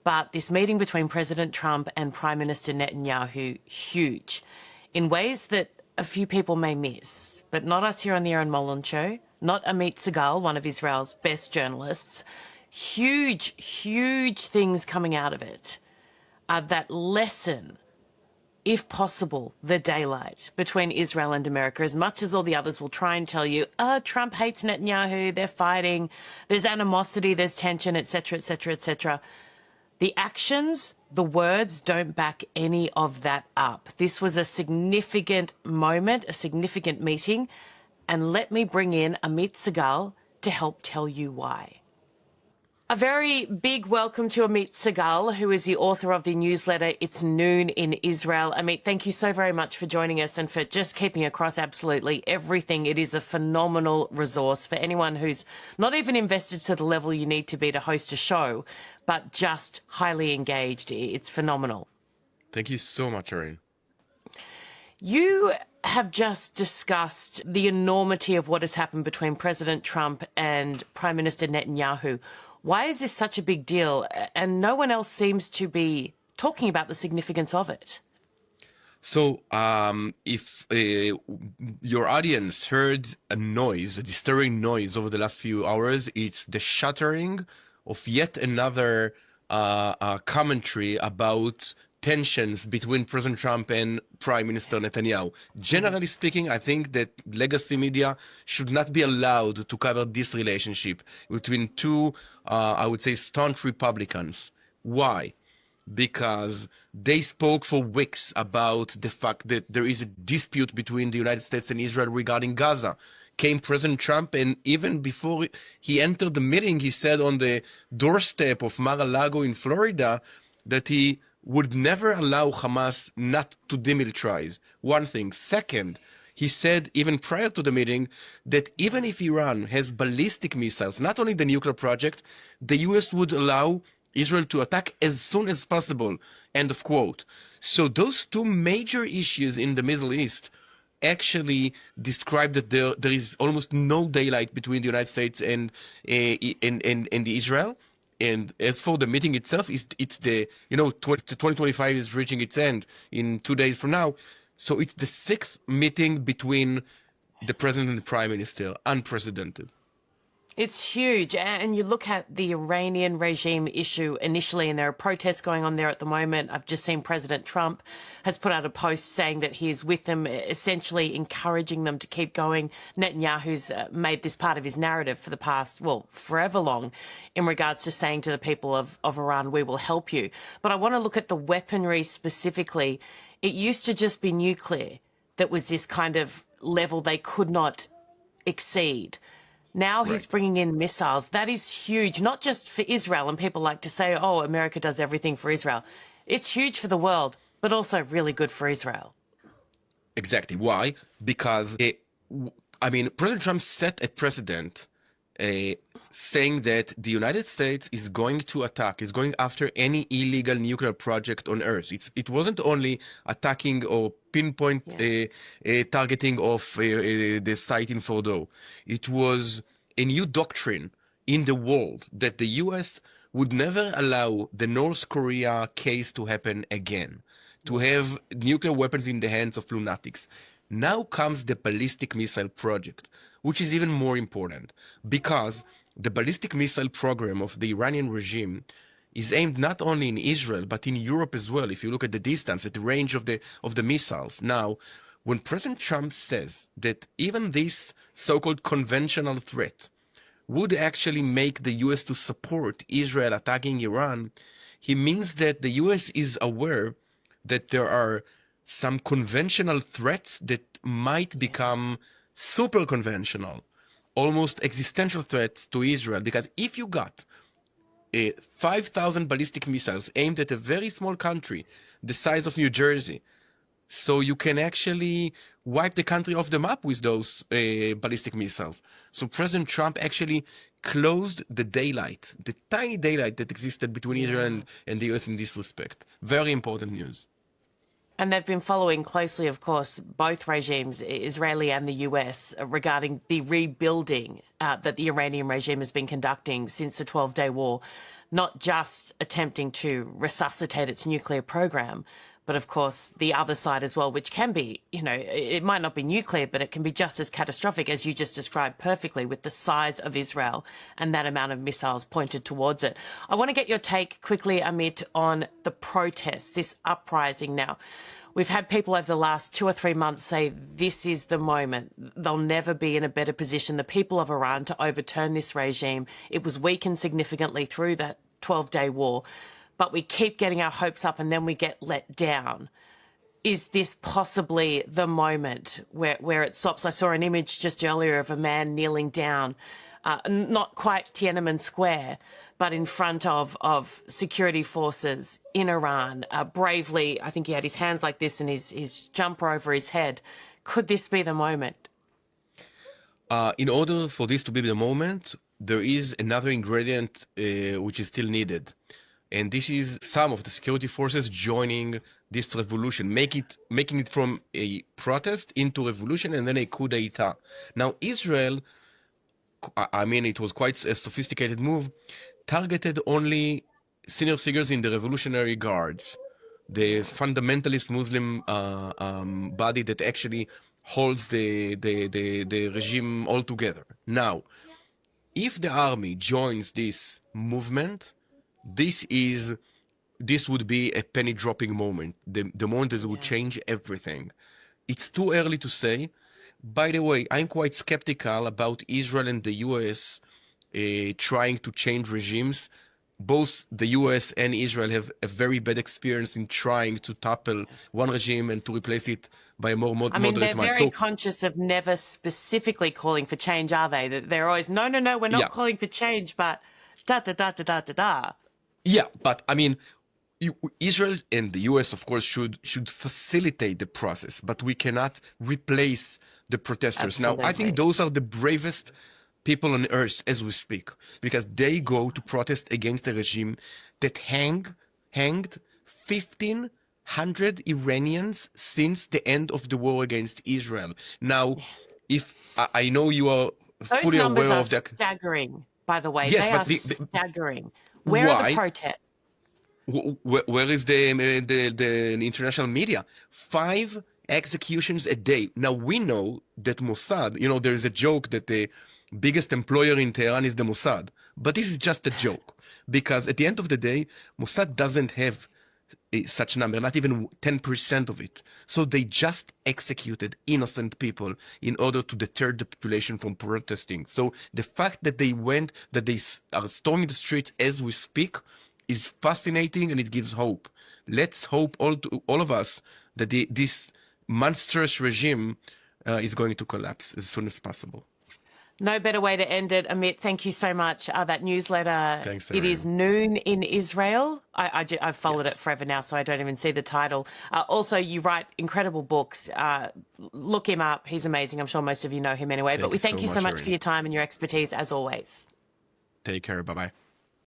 But this meeting between President Trump and Prime Minister Netanyahu, huge, in ways that a few people may miss, but not us here on the Aaron Molan Show, not Amit Segal, one of Israel's best journalists. Huge, huge things coming out of it are that lesson, if possible, the daylight between Israel and America, as much as all the others will try and tell you, Trump hates Netanyahu, they're fighting, there's animosity, there's tension, etc., etc., etc. The actions, the words don't back any of that up. This was a significant moment, a significant meeting, and let me bring in Amit Segal to help tell you why. A very big welcome to Amit Segal, who is the author of the newsletter It's Noon in Israel. Amit, thank you so very much for joining us and for just keeping across absolutely everything. It is a phenomenal resource for anyone who's not even invested to the level you need to be to host a show, but just highly engaged. It's phenomenal. Thank you so much, Arin. You have just discussed the enormity of what has happened between President Trump and Prime Minister Netanyahu. Why is this such a big deal? And no one else seems to be talking about the significance of it. So if your audience heard a noise, a disturbing noise over the last few hours, it's the shattering of yet another commentary about tensions between President Trump and Prime Minister Netanyahu. Generally speaking, I think that legacy media should not be allowed to cover this relationship between two, I would say, staunch Republicans. Why? Because they spoke for weeks about the fact that there is a dispute between the United States and Israel regarding Gaza. Came President Trump, and even before he entered the meeting, he said on the doorstep of Mar-a-Lago in Florida that he would never allow Hamas not to demilitarize. One thing. Second, he said even prior to the meeting that even if Iran has ballistic missiles, not only the nuclear project, the U.S. would allow Israel to attack as soon as possible. End of quote. So those two major issues in the Middle East actually describe that there is almost no daylight between the United States and Israel. And as for the meeting itself, it's the, 2025 is reaching its end in 2 days from now. So it's the sixth meeting between the president and the prime minister, unprecedented. It's huge. And you look at the Iranian regime issue initially, and there are protests going on there at the moment. I've just seen President Trump has put out a post saying that he is with them, essentially encouraging them to keep going. Netanyahu's made this part of his narrative for the past, forever long, in regards to saying to the people of Iran, we will help you. But I want to look at the weaponry specifically. It used to just be nuclear that was this kind of level they could not exceed. Now he's bringing in missiles. That is huge, not just for Israel. And people like to say, America does everything for Israel. It's huge for the world, but also really good for Israel. Exactly. Why? Because, President Trump set a precedent saying that the United States is going to attack, is going after any illegal nuclear project on Earth. It wasn't only attacking or pinpoint targeting of the site in Fordo. It was a new doctrine in the world that the U.S. would never allow the North Korea case to happen again, to have nuclear weapons in the hands of lunatics. Now comes the ballistic missile project, which is even more important because the ballistic missile program of the Iranian regime is aimed not only in Israel, but in Europe as well. If you look at the distance, at the range of the missiles. Now, when President Trump says that even this so-called conventional threat would actually make the U.S. to support Israel attacking Iran, he means that the U.S. is aware that there are some conventional threats that might become super conventional, almost existential threats to Israel. Because if you got 5,000 ballistic missiles aimed at a very small country, the size of New Jersey, so you can actually wipe the country off the map with those ballistic missiles. So President Trump actually closed the daylight, the tiny daylight that existed between Israel and the U.S. in this respect. Very important news. And they've been following closely, of course, both regimes, Israeli and the US, regarding the rebuilding that the Iranian regime has been conducting since the 12-day war. not just attempting to resuscitate its nuclear program, but of course the other side as well, which can be, you know, it might not be nuclear, but it can be just as catastrophic as you just described perfectly with the size of Israel and that amount of missiles pointed towards it. I want to get your take quickly, Amit, on the protests, this uprising now. We've had people over the last 2 or 3 months say this is the moment. They'll never be in a better position, the people of Iran, to overturn this regime. It was weakened significantly through that 12-day war. But we keep getting our hopes up and then we get let down. Is this possibly the moment where it stops? I saw an image just earlier of a man kneeling down, not quite Tiananmen Square, but in front of security forces in Iran, bravely. I think he had his hands like this and his jumper over his head. Could this be the moment? In order for this to be the moment, there is another ingredient which is still needed. And this is some of the security forces joining this revolution, making it from a protest into revolution and then a coup d'etat. Now, Israel, I mean, it was quite a sophisticated move, targeted only senior figures in the Revolutionary Guards, the fundamentalist Muslim body that actually holds the regime altogether. Now, if the army joins this movement, this would be a penny dropping moment, the moment that would change everything. It's too early to say. By the way, I'm quite skeptical about Israel and the US trying to change regimes. Both the US and Israel have a very bad experience in trying to topple one regime and to replace it by a more moderate one. They're very conscious of never specifically calling for change, are they? They're always, no, we're not calling for change, but da-da-da-da-da-da-da. Yeah, but I mean, Israel and the US, of course, should facilitate the process, but we cannot replace the protesters. Absolutely. Now, I think those are the bravest people on earth as we speak, because they go to protest against a regime that hanged 1,500 Iranians since the end of the war against Israel. Now, if I know you are fully aware of that. Those numbers are staggering, by the way. Yes, they but are staggering. Where are the protests? Where is the international media? 5 executions a day. Now, we know that Mossad, you know, there is a joke that the biggest employer in Tehran is the Mossad. But this is just a joke. Because at the end of the day, Mossad doesn't have such number, not even 10% of it. So they just executed innocent people in order to deter the population from protesting. So the fact that they are storming the streets as we speak is fascinating, and it gives hope. Let's hope all of us that this monstrous regime is going to collapse as soon as possible. No better way to end it. Amit, thank you so much. That newsletter, Thanks, it is Noon in Israel. I've followed it forever now, so I don't even see the title. Also, you write incredible books. Look him up. He's amazing. I'm sure most of you know him anyway. But we thank you so much for your time and your expertise, as always. Take care. Bye-bye.